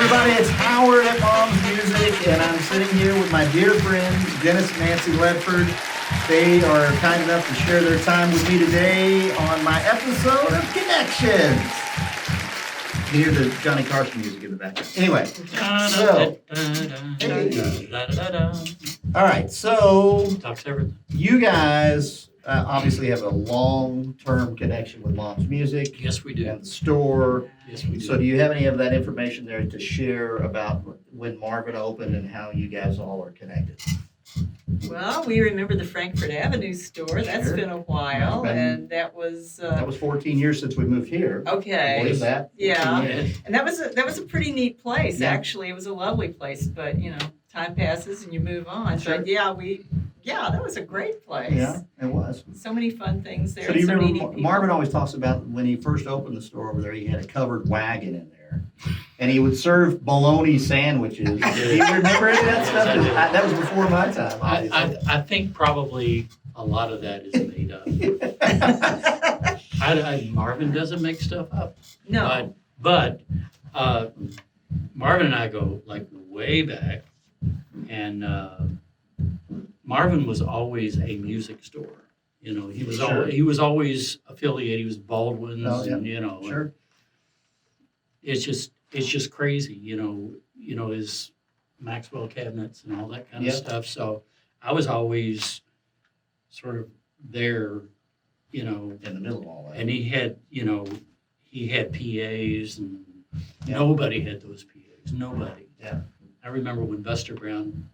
everybody, it's Howard at Mom's Music, and I'm sitting here with my dear friends, Dennis and Nancy Ledford. They are kind enough to share their time with me today on my episode of Connections. You hear the Johnny Carson music in the background. Anyway, so, all right, so Talks everything. you guys obviously have a long-term connection with Mom's Music. Yes, we do. And the store. Yes, we do. So do you have any of that information there to share about when Marvin opened and how you guys all are connected? Well, we remember the Frankfurt Avenue store. That's Sure. been a while, and that was That was 14 years since we moved here. okay. Believe that? Yeah. 14 years. And that was a pretty neat place. Yeah. Actually, it was a lovely place. But time passes and you move on. Sure. But that was a great place. Yeah, it was. So many fun things there. So do you so remember, many neat people. Marvin always talks about when he first opened the store over there, he had a covered wagon in there. And he would serve bologna sandwiches. Do you remember any of that stuff? That was before my time, obviously. I think probably a lot of that is made up. Marvin doesn't make stuff up. No. But Marvin and I go like way back, and Marvin was always a music store. He was Sure. he was always affiliated. He was Baldwin's, Oh, yeah. and Sure. it's just crazy. His Maxwell cabinets and all that kind Yep. of stuff. So I was always sort of there, In the middle of all that. and he had PAs, and Yeah. nobody had those PAs. Nobody. Yeah. I remember when Buster Brown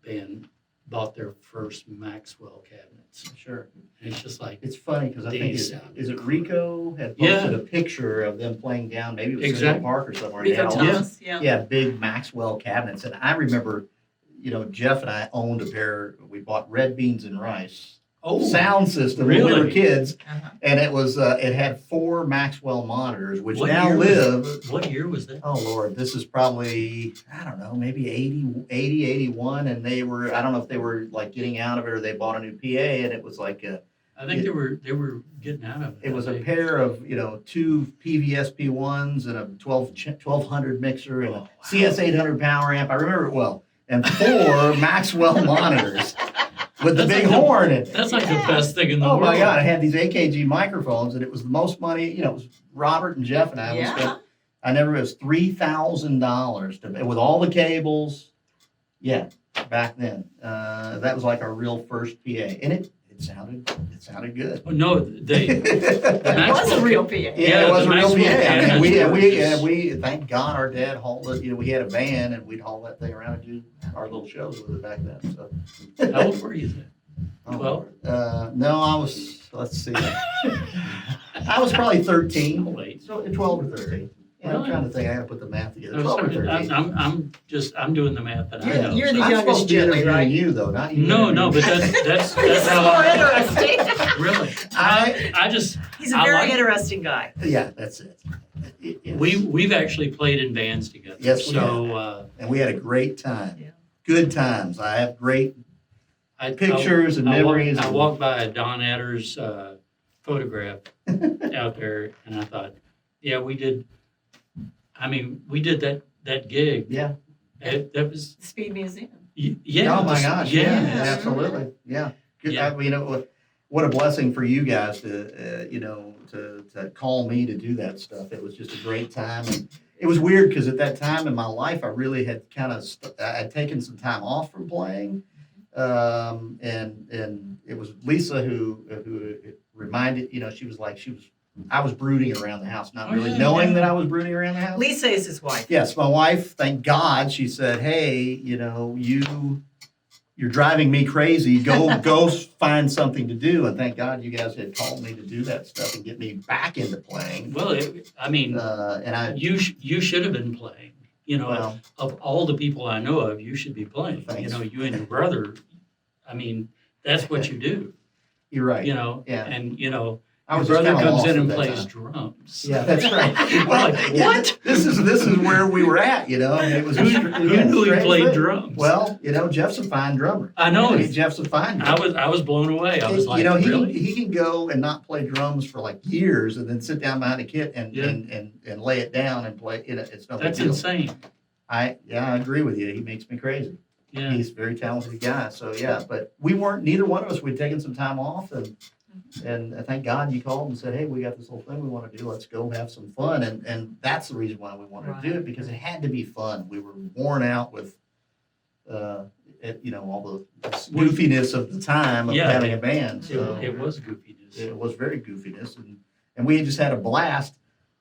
band bought their first Maxwell cabinets. Sure. And it's just like, It's funny because I think, These is it Rico had Yeah. posted a picture of them playing down, maybe it was Central Exactly. Park or somewhere. and they Rico had all these- Thomas. Yeah. Yeah, big Maxwell cabinets. And I remember, Jeff and I owned a pair, we bought Red Beans and Rice sound system when we were Really? kids. Uh-huh. And it was, it had 4 Maxwell monitors, which What now year was- live. What year was that? Oh Lord, this is probably, I don't know, maybe 81. And they were, I don't know if they were like getting out of it or they bought a new PA and it was like I think they were getting out of it. it was a I think. pair of, 2 PVSP1s and a 1200 mixer and a Oh, wow. CS 800 power amp. I remember it well. And 4 Maxwell monitors with the That's big like the- horn in it. That's like Yeah. the best thing in the Oh world. my God, I had these AKG microphones and it was the most money, it was Robert and Jeff and I. We Yeah. spent, it was $3,000 with all the cables. Yeah, back then. That was like our real first PA. And it sounded good. Oh, no, they. It was a Maxwell real ca- PA. Yeah, it was the a real PA. Maxwell I mean, cabinets were we thank God our dad hauled it. We had a van and we'd haul that thing around and do our little shows with it back then. So. How old were you then? 12? No, I was. Let's see. I was probably 13. Oh, wait. So 12 or 13. Yeah, I'm Really? trying to think. I got to put the math together. I'm 12 or 13. I'm doing the math that I You're- know. you're the I'm youngest supposed to be Gittli, interviewing right? you though, not you. No, but that's This how is more I interesting. really. I I just He's a I very like- interesting guy. yeah, that's it. we've actually played in bands together. Yes, we so and we had a great time. Yeah. Good times. I have great I pictures and I memories. walked by a Don Adder's photograph out there, and I thought, yeah, we did. I mean, we did that gig. Yeah. That was The Speed Museum. yeah. Oh my gosh. Yeah. Yeah. Absolutely. Yeah. Good. Yeah. What a blessing for you guys to to call me to do that stuff. It was just a great time, and it was weird because at that time in my life, I really had I'd taken some time off from playing, and it was Lisa who reminded I was brooding around the house, not Oh, really yeah, knowing yeah. that I was brooding around the house. Lisa is his wife. Yes, my wife, thank God, she said, "Hey, you're driving me crazy. Go find something to do." And thank God you guys had called me to do that stuff and get me back into playing. Well, I mean, And I, you should have been playing. well, Of all the people I know of, you should be playing. Thanks. You and your brother. I mean, that's what you do. you're right. Yeah. And I your was just brother kinda comes lost in and at that plays time. drums. Yeah, that's right. Well, Like, yeah, what? This is where we were at. It was Who knew he played drums? Well, Jeff's a fine drummer. I know. Jeff's a fine drummer. I was blown away. I was like, he really? he can go and not play drums for like years and then sit down behind a kit and Yeah. and lay it down and play. It's no big That's deal. insane. I agree with you. He makes me crazy. Yeah. He's a very talented guy. So yeah, but neither one of us, we'd taken some time off, and thank God you called and said, hey, we got this whole thing we want to do. Let's go have some fun. And that's the reason why we wanted to do it, because it had to be fun. We were worn out with, all the goofiness of the time of having a band. So It was goofiness. it was very goofiness, and we just had a blast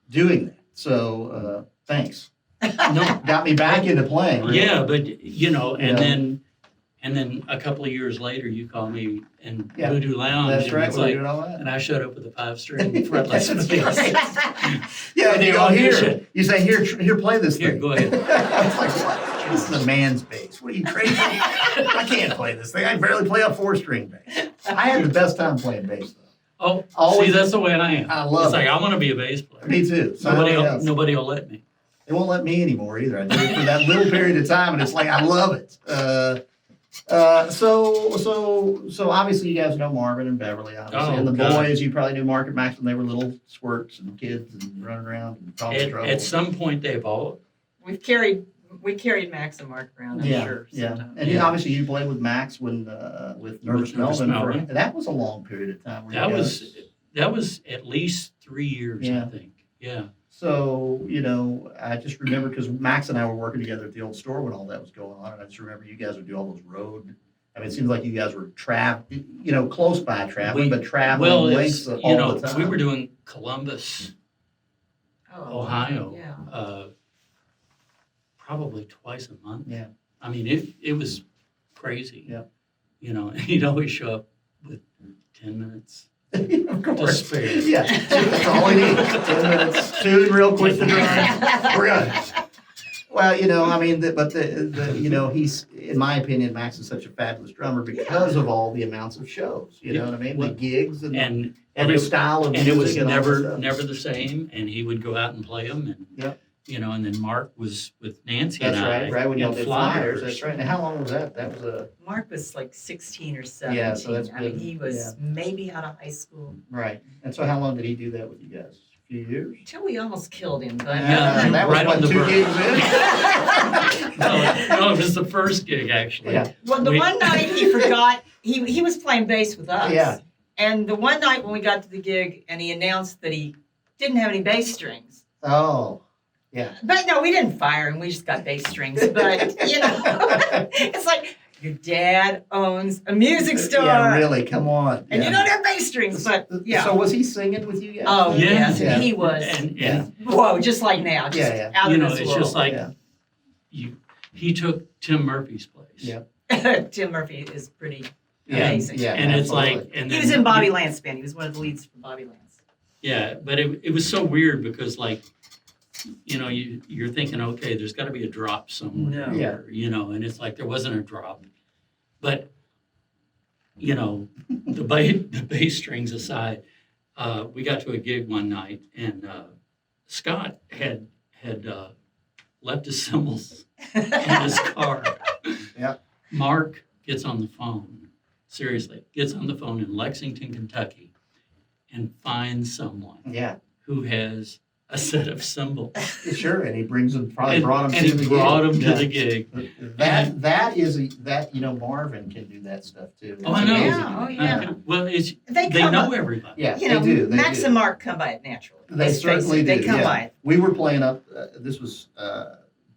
doing that. So thanks. No, Got me back into playing. Really. yeah, but and Yeah. then a couple of years later, you call me in Yeah. Voodoo Lounge. That's and right. it's We're like, doing all that. and I showed up with a 5-string fretless That's bass. right. Yeah, and They you go audition. here. You say here, play this Here, thing. go ahead. It's like, what? This is a man's bass. What are you crazy? I can't play this thing. I barely play a 4-string bass. I had the best time playing bass though. Oh, Always- see, that's the way I am. I love It's like it. I want to be a bass player. Me too. So else. Nobody will let me. They won't let me anymore either. I did it for that little period of time, and it's like I love it. So obviously you guys know Marvin and Beverly, obviously, Oh, and the God. boys. You probably knew Mark and Max when they were little squirts and kids and running around and causing trouble. At some point, they've all. We carried Max and Mark around, I'm sure. Yeah, sometimes. and obviously you played with Max with Nervous Nervous Melvin. Melvin. And that was a long period of time. where you That guys- was at least 3 years, Yeah. I think. Yeah. So, I just remember because Max and I were working together at the old store when all that was going on. And I just remember you guys would do all those road. I mean, it seems like you guys were close by traveling, but traveling Well, lengths it's, all the time. we were doing Columbus, Oh, Ohio, Yeah. probably twice a month. Yeah. I mean, it was crazy. Yeah. And he'd always show up with 10 minutes. Of course. spare. Yeah, that's all we need. 10 minutes, tune real quick to drive. We're good. Well, he's, in my opinion, Max is such a fabulous drummer because of all the amounts of shows. You know what I mean? The gigs and every it- style of And music it was all that never stuff. the same. And he would go out and play them. And, Yep. and then Mark was with Nancy That's and I. right when y'all in did Flyers. That's right. Now, how long was that? That was Mark was like 16 or 17. Yeah, so that's I mean, been- he was maybe out of high school. right. And so how long did he do that with you guys? A few years? Until we almost killed him. But Yeah, that was right on what, the 2 verge. gigs in? No, it was the first gig, actually. Yeah. Well, the one night he forgot, he was playing bass with us. Yeah. And the one night when we got to the gig and he announced that he didn't have any bass strings. Oh, yeah. But no, we didn't fire him. We just got bass strings. But, it's like, your dad owns a music store. Yeah, really, come on. And Yeah. you don't have bass strings, but yeah. So was he singing with you guys? Oh, Yeah. yes. Yeah. He was. And Yeah. Whoa, just like now. Just Yeah, out of this it's world. just like Yeah. he took Tim Murphy's place. Yeah. Tim Murphy is pretty Yeah. amazing. Yeah. And it's absolutely. like, and He then was in Bobby Lance band. He was one of the leads for Bobby Lance. Yeah, but it was so weird because you're thinking, okay, there's got to be a drop somewhere, No. here, and it's like there wasn't a drop, but the bass strings aside, we got to a gig one night and Scott had left his cymbals in his car. Yeah. Mark gets on the phone, seriously, gets on the phone in Lexington, Kentucky, and finds someone Yeah, who has a set of cymbals. sure. And he brings them, probably And- brought them and to he the brought gig. them to Yeah. the gig. Marvin can do that stuff too. Oh, I It's know. amazing. Yeah, oh, yeah. Well, They they come know up, everybody. Yeah, you know, they do. They Max do. and Mark come by it naturally. They Let's face certainly it, do. They come yeah. by it. We were playing up. This was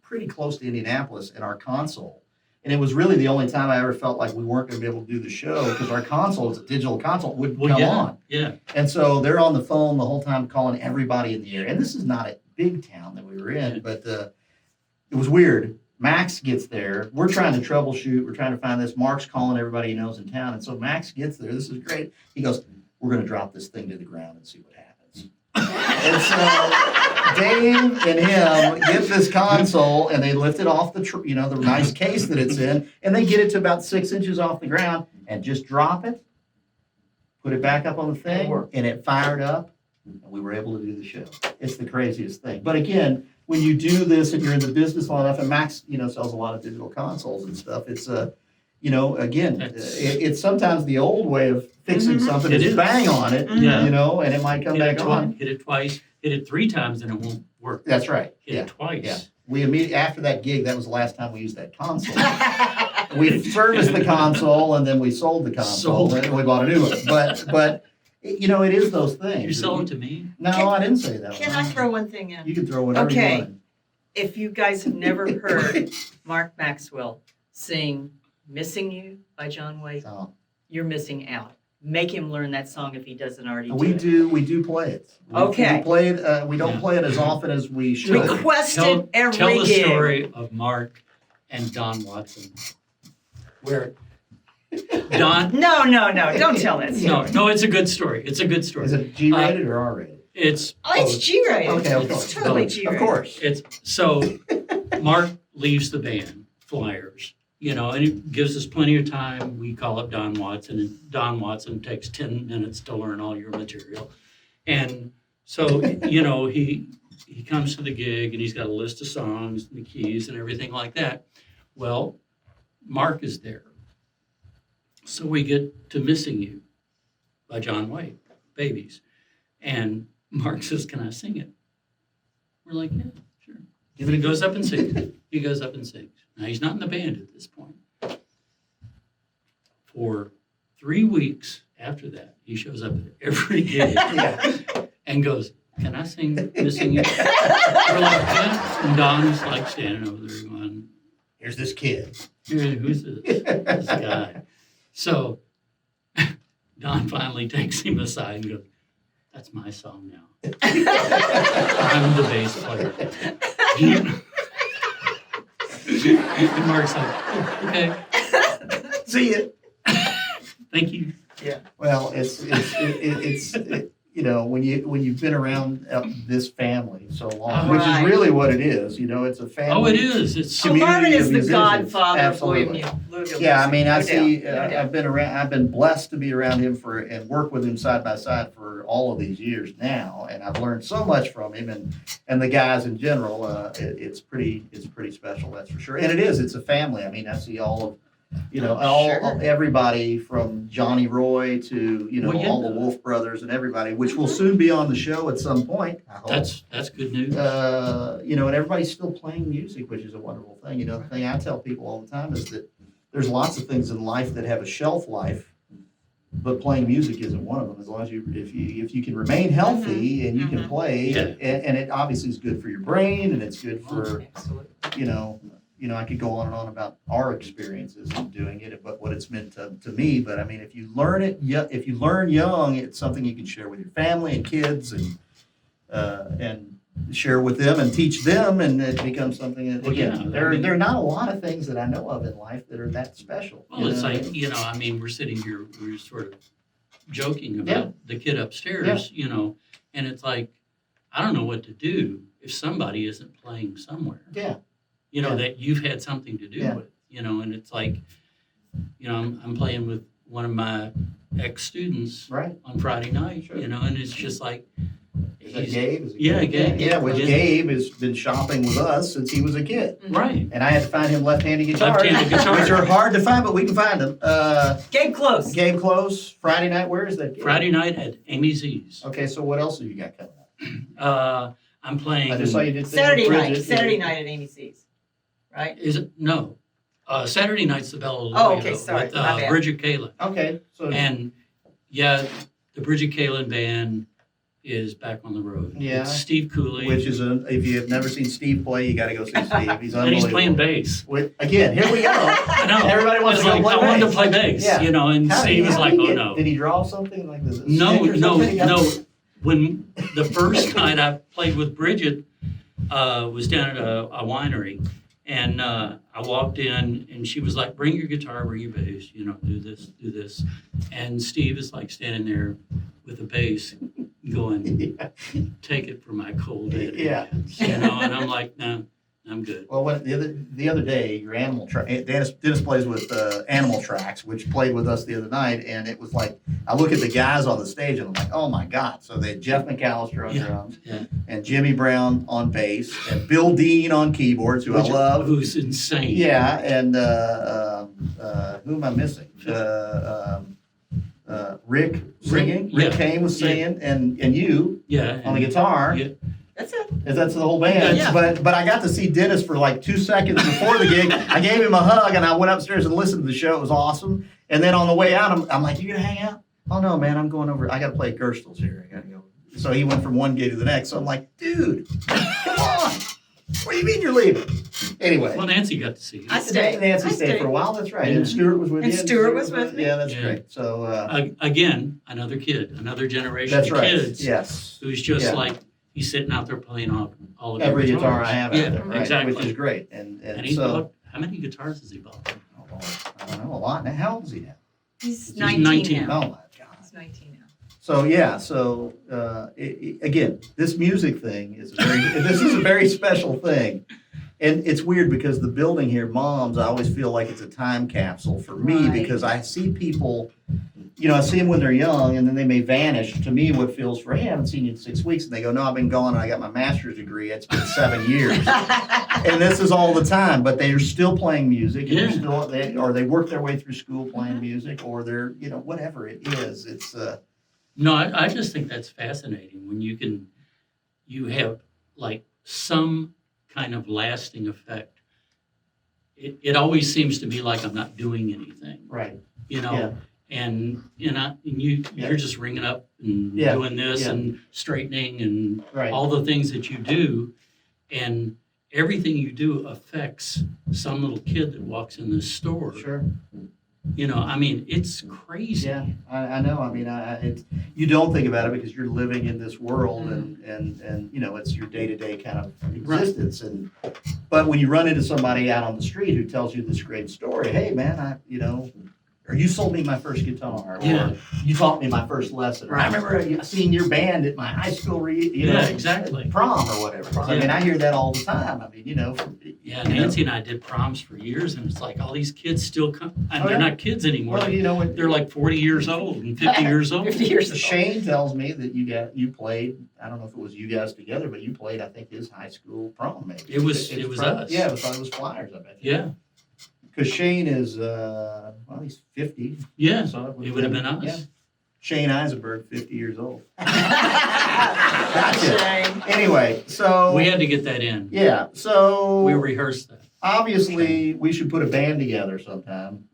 pretty close to Indianapolis in our console, and it was really the only time I ever felt like we weren't going to be able to do the show because our console, it's a digital console, wouldn't Well, come yeah, on. yeah. And so they're on the phone the whole time calling everybody in the area. And this is not a big town that we were in, but it was weird. Max gets there. We're trying to troubleshoot. We're trying to find this. Mark's calling everybody he knows in town. And so Max gets there. This is great. He goes, we're going to drop this thing to the ground and see what happens. And so Dave and him get this console and they lift it off the nice case that it's in. And they get it to about 6 inches off the ground and just drop it, put it back up on the thing, and it fired up. And we were able to do the show. It's the craziest thing. But again, when you do this and you're in the business long enough, and Max, sells a lot of digital consoles and stuff, it's it's sometimes the old way of fixing something It is is. bang on it, Yeah. and it might come back on. Hit it twice, hit it 3 times, and it won't work. That's right. Hit Yeah. it twice. Yeah. we immediately, after that gig, that was the last time we used that console. We serviced the console and then we sold the console and we bought a new one. But you know, it is those things. You sell it to me? No, I didn't say that. Can I throw one thing in? You can throw whatever Okay. you want. If you guys have never heard Mark Maxwell sing Missing You by John Waite, So, you're missing out. Make him learn that song if he doesn't already we do do play it. Okay. We play it. We don't Yeah. play it as often as we it. should. Requested every Tell the gig. story of Mark and Don Watson. Where Don, No, don't tell that story. no, it's a good story. It's a good story. Is it G-rated or R-rated? It's Oh, it's G-rated. Okay, of It's course. totally Of G-rated. Of course. It's so Mark leaves the band, Flyers, you know, and he gives us plenty of time. We call up Don Watson, and Don Watson takes 10 minutes to learn all your material. And so, you know, he comes to the gig and he's got a list of songs and the keys and everything like that. Well, Mark is there. So we get to Missing You by John Waite, Babies. And Mark says, "Can I sing it?" We're like, "Yeah, sure." And he goes up and sings it. He goes up and sings. Now, he's not in the band at this point. For 3 weeks after that, he shows up at every gig Yeah. and goes, "Can I sing Missing You?" We're like, "Yeah." And Don's like standing over there going, Here's this kid. "Who's this guy?" So Don finally takes him aside and goes, "That's my song now. I'm the bass player." And Mark's like, "Oh, okay, See ya. thank you." Well, it's you know, when you've been around this family so long, which is Right. really what it is. You know, it's a family. Oh, it is. It's Oh, community Marvin of is the musicians. godfather Absolutely. of Louisville. Yeah, I mean, I No see. doubt, no doubt. I've been around. I've been blessed to be around him and work with him side by side for all of these years now, and I've learned so much from him and the guys in general. It's pretty special, that's for sure. And it is. It's a family. I mean, I see all of. You know, Sure. everybody from Johnny Roy to, you know, Well, yeah. all the Wolf brothers and everybody, which will soon be on the show at some point. I hope. that's good news. You know, and everybody's still playing music, which is a wonderful thing. You know, the thing I tell people all the time is that there's lots of things in life that have a shelf life, but playing music isn't one of them. As long as if you can remain healthy and you can play, Yeah. and it obviously is good for your brain and it's good for, Absolutely. you know, I could go on and on about our experiences in doing it, but what it's meant to me. But I mean, if you learn it, if you learn young, it's something you can share with your family and kids and share with them and teach them, and it becomes something that, Well, again, yeah, I there mean- are not a lot of things that I know of in life that are that special. Well, it's know? like, you know, I mean, we're sitting here, we're sort of joking about the kid upstairs, you know, and it's like, I don't know what to do if somebody isn't playing somewhere, Yeah, you know, Yeah. that you've had something to do Yeah. with, you know, and it's like, you know, I'm playing with one of my ex-students right. on Friday night, Sure. you know, and it's just like, Is that he's- Gabe? Is it Yeah, Gabe. Yeah, which Yeah. Gabe has been shopping with us since he was a kid. right. And I had to find him left-handed guitars, Left-handed guitars. which are hard to find, but we can find them. Game close. Game close, Friday night, where is that? Gabe? Friday night at Amy Z's. Okay, so what else have you got coming up? I'm playing. I just saw you did. Saturday night. Bridget. Saturday night at Amy C's. Right? Is it? No. Saturday night's the Bella Oh, Lulia okay, sorry, with my bad. Bridget Kalen. Okay, so And yeah, the Bridget Kalen band is back on the road. Yeah. It's Steve Cooley. which is if you have never seen Steve play, you got to go see Steve. He's and unbelievable. he's playing bass. Again, here we go. I know. Everybody wants It's to go like, play I wanted to bass. play bass, Yeah. you know, and Steve was like, "Oh no." Did he draw something like this? No. When the first night I played with Bridget was down at a winery, and I walked in, and she was like, "Bring your guitar, bring your bass, you know, do this." And Steve is like standing there with a bass, going, "Take it from my cold dead Yeah. hands," you know. And I'm like, "No, I'm good." Well, the other day, your animal track. Dennis plays with Animal Tracks, which played with us the other night, and it was like I look at the guys on the stage, and I'm like, oh my god! So they had Jeff McAllister on Yeah, drums, yeah. and Jimmy Brown on bass, and Bill Dean on keyboards, who I love. Who's insane? Yeah, and who am I missing? Rick singing. Rick Yeah. Kane was singing, and you Yeah. on the guitar. Yeah. That's it. Is that's the whole band? Yeah. But I got to see Dennis for like 2 seconds before the gig. I gave him a hug and I went upstairs and listened to the show. It was awesome. And then on the way out, I'm like, "You gonna hang out?" "Oh no, man, I'm going over. I got to play Gerstl's here. I got to go." So he went from one gig to the next. So I'm like, "Dude, come on. What do you mean you're leaving?" Anyway. Well, Nancy got to see you. I stayed. Nancy I stayed for a while. That's right. Yeah. And Stuart was with And you. Stuart was with me. Yeah, that's Yeah. great. So Again, another kid, another generation that's of right. kids Yes. who's just Yeah. like, he's sitting out there playing all of Every your guitar guitars. I have Yeah, out there, right? exactly. Which is great. And And he so bought, how many guitars has he bought? oh, Lord, I don't know a lot. Now, how old is he now? He's 19 19 now. Oh my God. He's 19 now. So yeah, so again, this music thing is this is a very special thing, and it's weird because the building here, Mom's, I always feel like it's a time capsule for me Right. because I see people, I see them when they're young and then they may vanish. To me, what feels for, "Hey, I haven't seen you in 6 weeks," and they go, "No, I've been gone and I got my master's degree. It's been 7 years." And this is all the time, but they're still playing music, and they're still or they work their way through school playing music, or they're whatever it is. It's No, I just think that's fascinating when you have like some kind of lasting effect. It always seems to me like I'm not doing anything, right. and you're just ringing up and Yeah, doing this yeah. and straightening and Right. all the things that you do, and everything you do affects some little kid that walks in this store. Sure. I mean, it's crazy. Yeah, I know. I mean, you don't think about it because you're living in this world, Mm-hmm. and it's your day to day kind of existence. But when you run into somebody out on the street who tells you this great story, "Hey, man, or you sold me my first guitar, or Yeah. you taught me my first lesson, or I remember seeing your band at my high school, exactly. prom or whatever." So, I mean, I hear that all the time. I mean, Yeah, Nancy and I did proms for years, and it's like all these kids still come. And Oh, they're yeah. not kids anymore. Well, when They're like 40 years old and 50 years old. 50 years old. Shane tells me that you played. I don't know if it was you guys together, but you played. I think his high school prom. Maybe It was probably- us. Yeah, it was Flyers. I bet. Yeah, Because Shane is he's 50. yeah. So It would have been us. Yeah. Shane Eisenberg, 50 years old. Shame. Anyway, so We had to get that in. yeah, so We rehearsed that, obviously we should put a band together sometime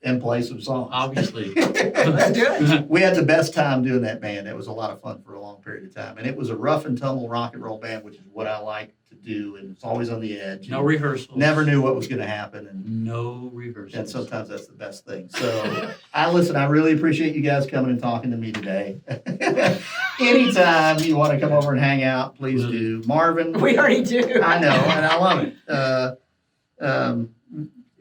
and play some songs. obviously. Let's do it. We had the best time doing that band. It was a lot of fun for a long period of time. And it was a rough and tumble rock and roll band, which is what I like to do. And it's always on the edge. No rehearsals. Never knew what was going to happen. And No rehearsals. sometimes that's the best thing. So I really appreciate you guys coming and talking to me today. Anytime you want to come over and hang out, please do. Marvin, We already do. I know, and I love it.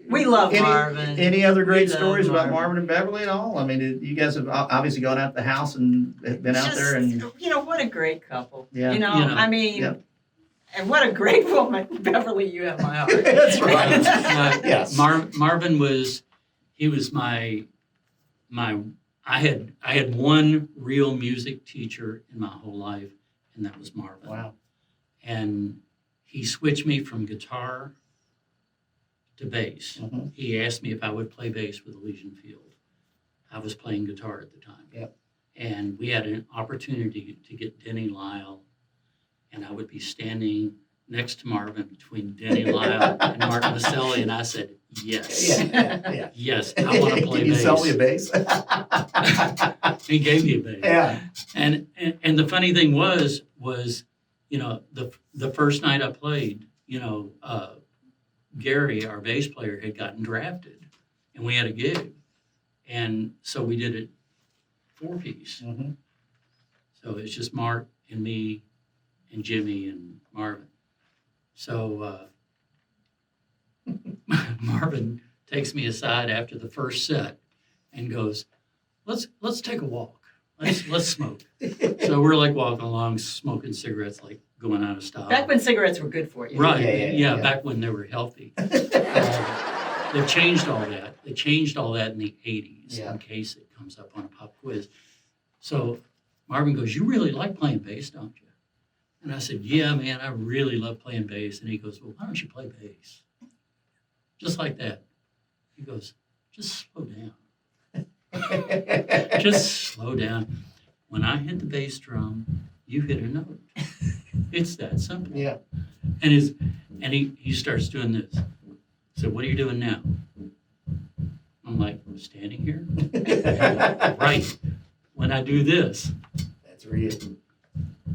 We love Marvin. Any other great We love stories about Marvin. Marvin and Beverly at all? I mean, you guys have obviously gone out the house and been out there, and What a great couple. Yeah. I mean, Yeah. and what a great woman. Beverly, you have my heart. That's right. Yes. Marvin was my I had one real music teacher in my whole life, and that was Marvin. Wow. And he switched me from guitar to bass. Mhm. He asked me if I would play bass with Elysian Field. I was playing guitar at the time. Yep. And we had an opportunity to get Denny Lyle, and I would be standing next to Marvin between Denny Lyle and Mark Maselli, and I said, yes. Yeah. Yes, I want to play Can you bass. sell me a bass? He gave me a bass. Yeah. And the funny thing was the first night I played, Gary, our bass player, had gotten drafted, and we had a gig, and so we did it 4-piece. Mm-hmm. So it's just Mark and me and Jimmy and Marvin. So Marvin takes me aside after the first set and goes, "Let's take a walk. Let's smoke." So we're like walking along, smoking cigarettes, like going out of style. Back when cigarettes were good for you. Right. Yeah. Back when they were healthy. They've changed all that. They changed all that in the 80s, Yeah. in case it comes up on a pop quiz. So Marvin goes, "You really like playing bass, don't you?" And I said, "Yeah, man, I really love playing bass." And he goes, "Well, why don't you play bass?" Just like that. He goes, "Just slow down. Just slow down. When I hit the bass drum, you hit a note. It's that simple. Yeah. And he starts doing this. So what are you doing now? I'm like, standing here? Right. When I do this, That's where you,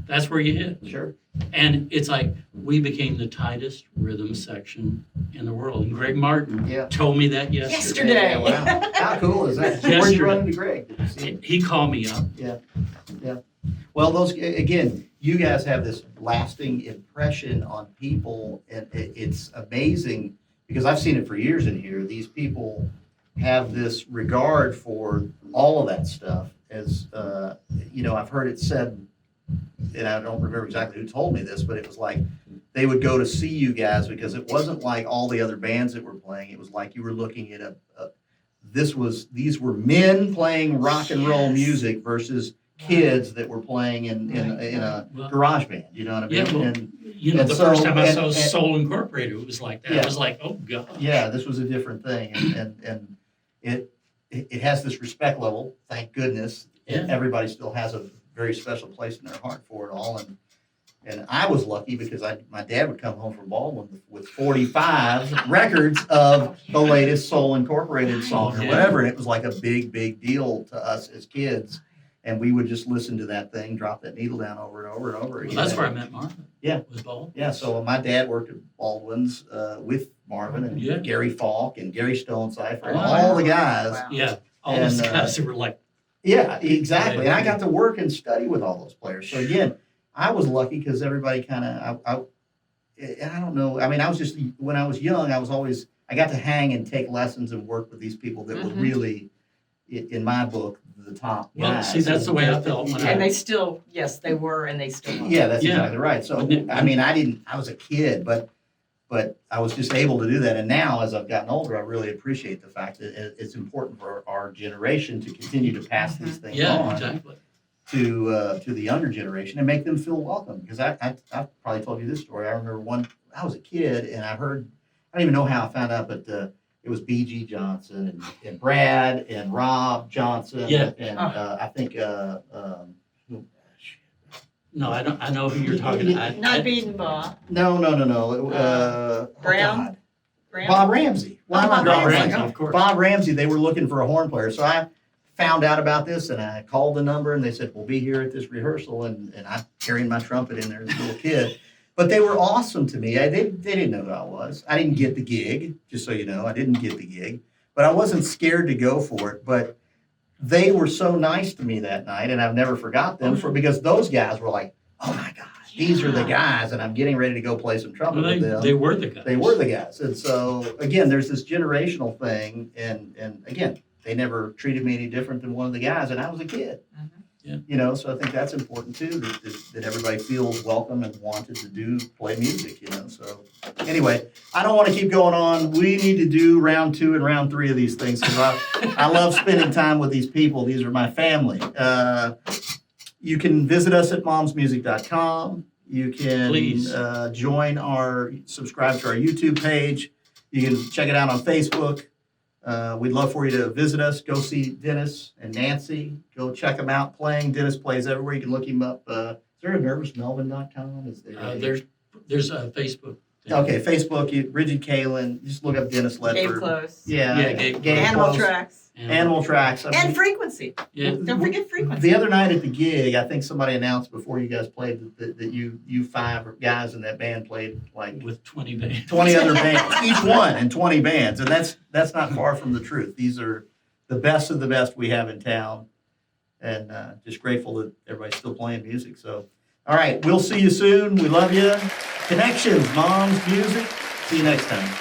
that's where you hit. sure. And it's like we became the tightest rhythm section in the world. And Greg Martin Yeah. told me that yesterday. Yesterday. Yeah, wow. How cool is that? Yesterday. Where'd you run into Greg? Did you see him? He called me up. Well, those, again, you guys have this lasting impression on people, and it's amazing because I've seen it for years in here. These people have this regard for all of that stuff. As I've heard it said, and I don't remember exactly who told me this, but it was like they would go to see you guys because it wasn't like all the other bands that were playing. It was like you were looking at these were men playing rock and roll Yes. music versus kids that were playing in a garage band. You know what I mean? Yeah, well, And the and so- first time I and- saw and- Soul Incorporated, it was like that. Yeah. I was like, oh God. yeah, this was a different thing, and it has this respect level. Thank goodness, Yeah. everybody still has a very special place in their heart for it all. And I was lucky because my dad would come home from Baldwin with 45 records of the latest Soul Incorporated song or Yeah. whatever, and it was like a big deal to us as kids. And we would just listen to that thing, drop that needle down over and over and over Well, again. that's where I met Marvin. Yeah. Was Ball. Yeah, so my dad worked at Baldwin's with Marvin and Yeah. Gary Falk and Gary Stonecipher and Oh, all the guys. Wow. Yeah. All And, those guys who were like, Yeah, exactly. And I got to work and study with all those players. So again, I was lucky because everybody kind of, I don't know. I mean, I was just, when I was young, I got to hang and take lessons and work with these people that were Mhm. really, in my book, the top well, guys. see, that's the way I felt when And I, they still, yes, they were, and they still are. Yeah, that's Yeah. exactly right. So, I mean, I was a kid, but I was just able to do that. And now, as I've gotten older, I really appreciate the fact that it's important for our generation to continue to pass these things yeah, on exactly. to the younger generation and make them feel welcome. Because I've probably told you this story. I remember I was a kid and I don't even know how I found out, but it was B.G. Johnson and Brad and Rob Johnson. Yeah. And I think, No, I know who you're talking about. Not Biedenbaugh. no. Brown? God. Graham? Bob Ramsey. Why am I Bob drawing a Ramsey. blank? Of course. Bob Ramsey, they were looking for a horn player. So I found out about this and I called the number and they said, we'll be here at this rehearsal. And I'm carrying my trumpet in there as a little kid. But they were awesome to me. They didn't know who I was. I didn't get the gig, just so you know. I didn't get the gig. But I wasn't scared to go for it. But they were so nice to me that night. And I've never forgot them because those guys were like, oh my gosh, these are the guys. And I'm getting ready to go play some trumpet Well, with them. they were the guys. They were the guys. And so, again, there's this generational thing. And again, they never treated me any different than one of the guys. And I was a kid. Mhm. Yeah. So I think that's important too, that everybody feels welcome and wanted to play music, So anyway, I don't want to keep going on. We need to do round 2 and round 3 of these things because I love spending time with these people. These are my family. You can visit us at momsmusic.com. You can Please. subscribe to our YouTube page. You can check it out on Facebook. We'd love for you to visit us. Go see Dennis and Nancy. Go check them out playing. Dennis plays everywhere. You can look him up. Is there a nervousmelvin.com? Is there? There's a Facebook thing. Okay, Facebook. Rigid Kalen. Just look up Dennis Game Ledford. close. Yeah. Game Animal Close. tracks. Animal Tracks. I mean, And frequency. Yeah. Don't forget frequency. the other night at the gig, I think somebody announced before you guys played that you 5 guys in that band played like With 20 bands. 20 other bands, each one, and 20 bands. And that's not far from the truth. These are the best of the best we have in town. And just grateful that everybody's still playing music. So, all right, we'll see you soon. We love you. Connections, Mom's Music. See you next time.